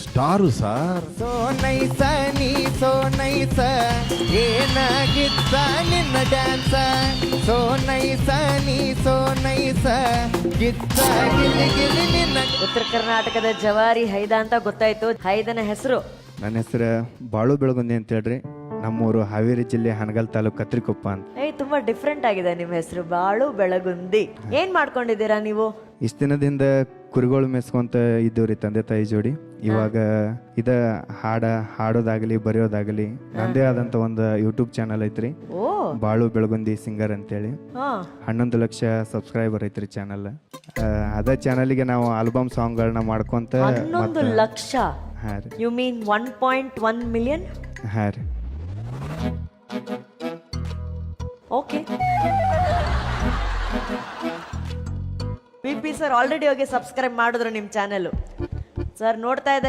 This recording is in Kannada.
Star sir. ಸೋ ನೈಸ ನೀ ಸೋ ನೈಸ ಏನಾಗಿತ್ತ ನಿನ್ನ ಡ್ಯಾನ್ಸ ಸೋ ನೈಸ ನೀ ಸೋ ನೈಸ ಗಿತ್ತ ಗಿಲಿ ಗಿಲಿ ನಿನ್ನ. ಉತ್ತರ ಕರ್ನಾಟಕದ ಜವಾರಿ ಹೈದ ಅಂತ ಗೊತ್ತಾಯ್ತು. ಹೈದನ ಹೆಸರು? ನನ್ನ ಹೆಸರು ಬಾಳು ಬೆಳಗುಂದಿ ಅಂತ ಹೇಳ್ರಿ. ನಮ್ಮೂರು ಹಾವೇರಿ ಜಿಲ್ಲೆ ಹನಗಲ್ ತಾಲೂಕು ಕತ್ರಿಕೊಪ್ಪ ಅಂತ. ತುಂಬಾ ಡಿಫ್ರೆಂಟ್ ಆಗಿದೆ ನಿಮ್ಮ ಹೆಸರು, ಬಾಳು ಬೆಳಗುಂದಿ. ಏನ್ ಮಾಡ್ಕೊಂಡಿದ್ದೀರಾ ನೀವು? ಇಷ್ಟ ದಿನದಿಂದ ಕುರಿಗಳು ಮೆಸ್ಕೊಂತ ಇದ್ದವ್ರಿ ತಂದೆ ತಾಯಿ ಜೋಡಿ. ಇವಾಗ ಹಾಡೋದಾಗಲಿ ಬರೆಯೋದಾಗಲಿ ನಂದೇ ಆದಂತ ಒಂದು ಯೂಟ್ಯೂಬ್ ಚಾನಲ್ ಐತ್ರಿ, ಓ ಬಾಳು ಬೆಳಗುಂದಿ ಸಿಂಗರ್ ಅಂತೇಳಿ. ಹಾ 11 ಲಕ್ಷ ಸಬ್ಸ್ಕ್ರೈಬರ್ ಐತ್ರಿ ಚಾನಲ್. ಅದ ಚಾನಲ್ಗೆ ನಾವು ಆಲ್ಬಮ್ ಸಾಂಗ್ಗಳನ್ನ ಮಾಡ್ಕೊಂತ 11 ಲಕ್ಷ? ಹಾ ರೀ. You mean 1.1 million? ಹಾ ರೀ. ಓಕೆ. ಪಿ ಸರ್ ಆಲ್ರೆಡಿ ಹೋಗಿ ಸಬ್ಸ್ಕ್ರೈಬ್ ಮಾಡಿದ್ರು ನಿಮ್ಮ ಚಾನೆಲ್. ಸರ್ ನೋಡ್ತಾ ಇದ್ದಾರೆ.